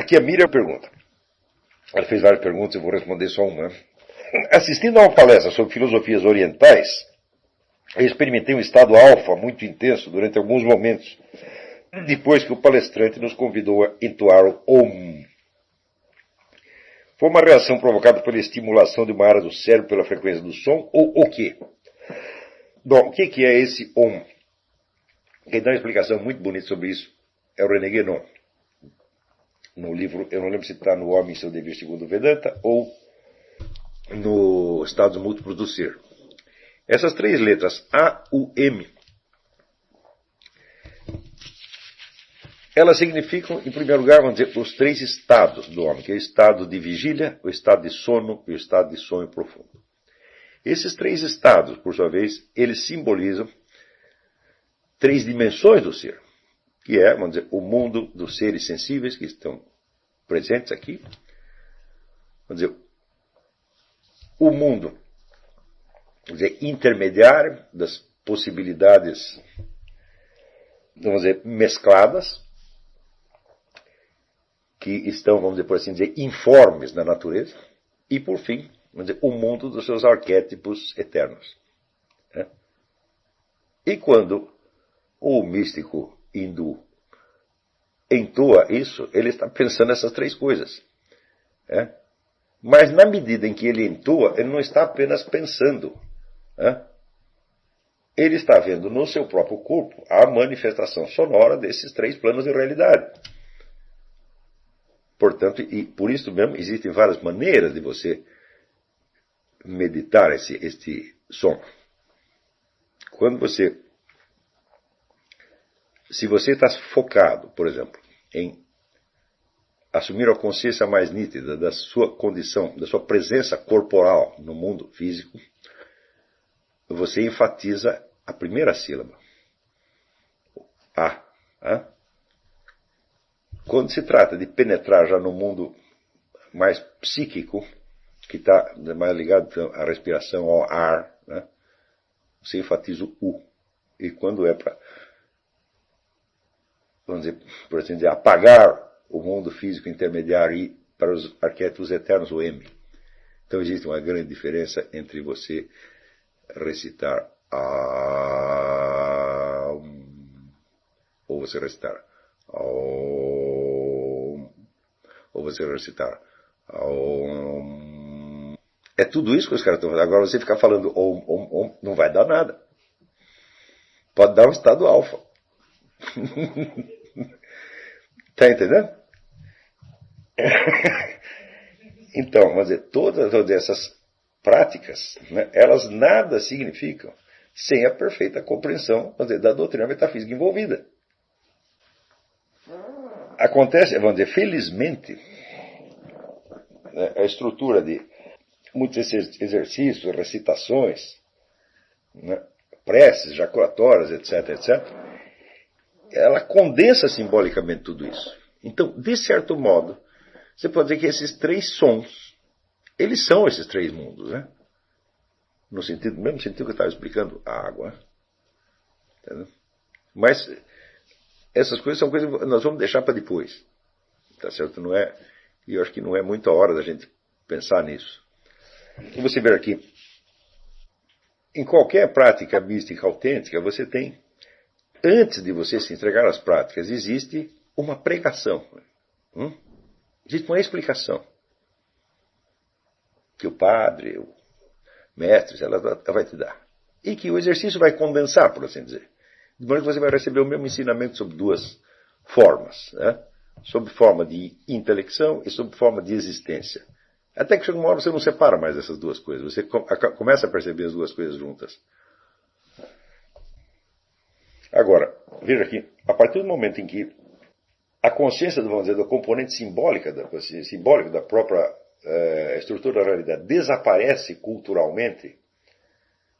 Aqui a Miriam pergunta. Ela fez várias perguntas, eu vou responder só uma. Assistindo a uma palestra sobre filosofias orientais, eu experimentei um estado alfa muito intenso durante alguns momentos, depois que o palestrante nos convidou a entoar o Om. Foi uma reação provocada pela estimulação de uma área do cérebro pela frequência do som, ou o quê? Bom, o que é esse Om? Quem dá uma explicação muito bonita sobre isso é o René Guénon. No livro, eu não lembro se está no Homem e seu Dever segundo o Vedanta, ou no Estados Múltiplos do Ser. Essas três letras, A, U, M, elas significam, em primeiro lugar, vamos dizer, os três estados do homem, que é o estado de vigília, o estado de sono e o estado de sonho profundo. Esses três estados, por sua vez, eles simbolizam três dimensões do ser, que é, vamos dizer, o mundo dos seres sensíveis que estão presentes aqui, vamos dizer, o mundo, vamos dizer, intermediário das possibilidades, vamos dizer, mescladas, que estão, vamos dizer, por assim dizer, informes na natureza, e por fim, vamos dizer, o mundo dos seus arquétipos eternos. Né? E quando o místico hindu entoa isso, ele está pensando nessas três coisas. Né? Mas na medida em que ele entoa, ele não está apenas pensando. Né? Ele está vendo no seu próprio corpo a manifestação sonora desses três planos de realidade. Portanto, e por isso mesmo, existem várias maneiras de você meditar este som. Quando você... Se você está focado, por exemplo, em assumir a consciência mais nítida da sua condição, da sua presença corporal no mundo físico, você enfatiza a primeira sílaba. A. Quando se trata de penetrar já no mundo mais psíquico, que está mais ligado à respiração, ao ar, né, você enfatiza o U. E quando é para, vamos dizer, por assim dizer, apagar o mundo físico intermediário e para os arquétipos eternos, o M. Então existe uma grande diferença entre você recitar A, ou você recitar ou você recitar é tudo isso que os caras estão fazendo. Agora você ficar falando não vai dar nada. Pode dar um estado alfa. Está entendendo? Então, vamos dizer, todas essas práticas, né, elas nada significam sem a perfeita compreensão, vamos dizer, da doutrina metafísica envolvida. Acontece, vamos dizer, felizmente, né, a estrutura de muitos exercícios, recitações, né, preces, jaculatórias, etc., ela condensa simbolicamente tudo isso. Então, de certo modo, você pode dizer que esses três sons, eles são esses três mundos, né? No mesmo sentido que eu estava explicando a água. Entendeu? Mas essas coisas são coisas que nós vamos deixar para depois. Tá certo? Não é, e eu acho que não é muito a hora da gente pensar nisso. E você ver aqui, em qualquer prática mística autêntica, você tem, antes de você se entregar às práticas, existe uma pregação. Existe uma explicação. Que o padre, o mestre, ela vai te dar. E que o exercício vai condensar, por assim dizer. De modo que você vai receber o mesmo ensinamento sob duas formas. Né? Sob forma de intelecção e sob forma de existência. Até que chega uma hora você não separa mais essas duas coisas. Você começa a perceber as duas coisas juntas. Agora, veja aqui, a partir do momento em que a consciência, vamos dizer, da componente simbólica da própria estrutura da realidade desaparece culturalmente,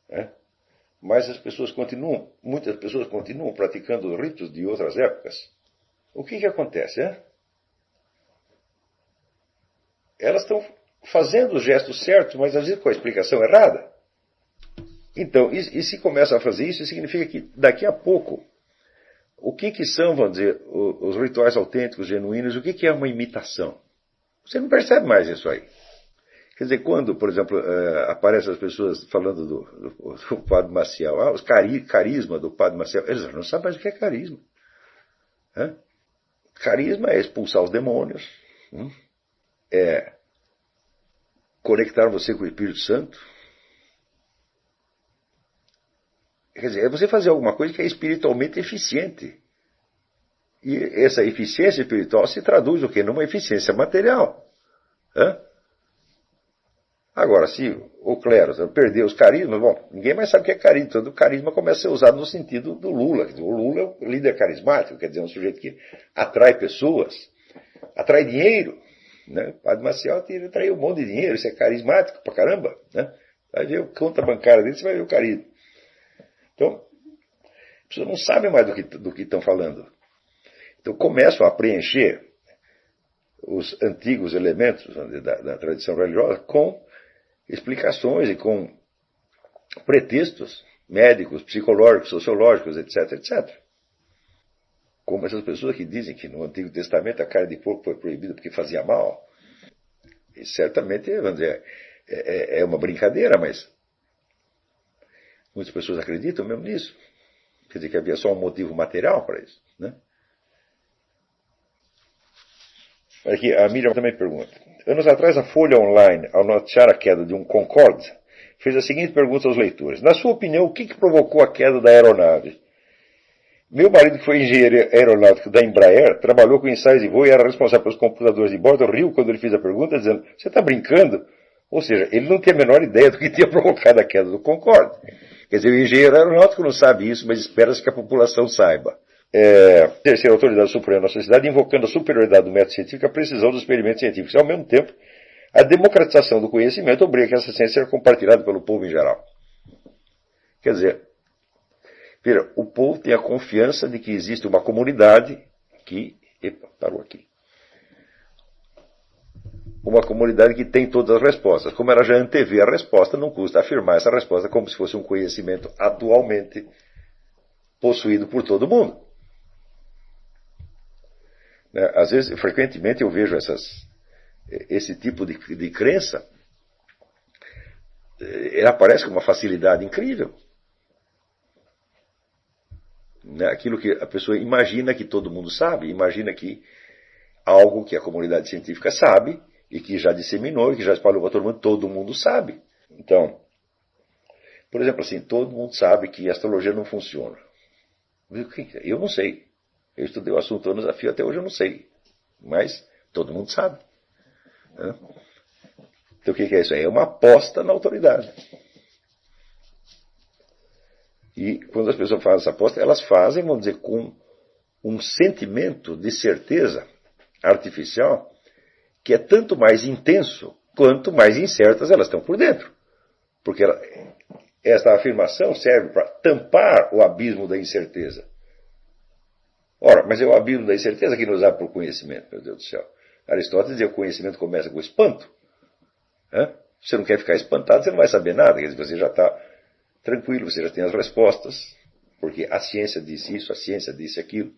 né? Mas muitas pessoas continuam praticando ritos de outras épocas. O que acontece? Elas estão fazendo os gestos certos, mas às vezes com a explicação errada. Então, e se começam a fazer isso, significa que daqui a pouco o que são, vamos dizer, os rituais autênticos, genuínos, o que é uma imitação? Você não percebe mais isso aí. Quer dizer, quando, por exemplo, aparecem as pessoas falando do Padre Maciel, o carisma do Padre Maciel, eles não sabem mais o que é carisma. Carisma é expulsar os demônios, é conectar você com o Espírito Santo. Quer dizer, é você fazer alguma coisa que é espiritualmente eficiente. E essa eficiência espiritual se traduz o quê? Numa eficiência material. Agora, se o clero perder os carismas, bom, ninguém mais sabe o que é carisma. Então, o carisma começa a ser usado no sentido do Lula. O Lula é um líder carismático, quer dizer, um sujeito que atrai pessoas, atrai dinheiro. Né? O Padre Maciel atraiu um monte de dinheiro, isso é carismático pra caramba. Né? Vai ver a conta bancária dele, você vai ver o carisma. Então, as pessoas não sabem mais do que estão falando. Então, começam a preencher os antigos elementos da tradição religiosa com explicações e com pretextos médicos, psicológicos, sociológicos, etc, etc. Como essas pessoas que dizem que no Antigo Testamento a carne de porco foi proibida porque fazia mal. E certamente, vamos dizer, é uma brincadeira, mas muitas pessoas acreditam mesmo nisso. Quer dizer que havia só um motivo material para isso. Né? Aqui, a Miriam também pergunta. Anos atrás, a Folha Online, ao noticiar a queda de um Concorde, fez a seguinte pergunta aos leitores. Na sua opinião, o que provocou a queda da aeronave? Meu marido, que foi engenheiro aeronáutico da Embraer, trabalhou com ensaios de voo e era responsável pelos computadores de bordo, riu quando ele fez a pergunta, dizendo, você está brincando? Ou seja, ele não tinha a menor ideia do que tinha provocado a queda do Concorde. Quer dizer, o engenheiro aeronáutico não sabe isso, mas espera-se que a população saiba. Terceira autoridade suprema da sociedade, invocando a superioridade do método científico, a precisão dos experimentos científicos. E, ao mesmo tempo, a democratização do conhecimento obriga que essa ciência seja compartilhada pelo povo em geral. Quer dizer, veja, o povo tem a confiança de que existe uma comunidade que... Epa, parou aqui. Uma comunidade que tem todas as respostas. Como ela já antevê a resposta, não custa afirmar essa resposta como se fosse um conhecimento atualmente possuído por todo mundo. Às vezes, frequentemente, eu vejo esse tipo de crença, ela aparece com uma facilidade incrível. Aquilo que a pessoa imagina que todo mundo sabe, imagina que algo que a comunidade científica sabe, e que já disseminou, e que já espalhou para todo mundo sabe. Então, por exemplo, assim, todo mundo sabe que a astrologia não funciona. Eu não sei. Eu estudei o assunto anos a fio, até hoje eu não sei. Mas todo mundo sabe. Então o que é isso aí? É uma aposta na autoridade. E quando as pessoas fazem essa aposta, elas fazem, vamos dizer, com um sentimento de certeza artificial que é tanto mais intenso quanto mais incertas elas estão por dentro. Porque esta afirmação serve para tampar o abismo da incerteza. Ora, mas é o abismo da incerteza que nos abre para o conhecimento, meu Deus do céu. Aristóteles dizia que o conhecimento começa com o espanto. Você não quer ficar espantado, você não vai saber nada. Quer dizer, você já está tranquilo, você já tem as respostas, porque a ciência disse isso, a ciência disse aquilo.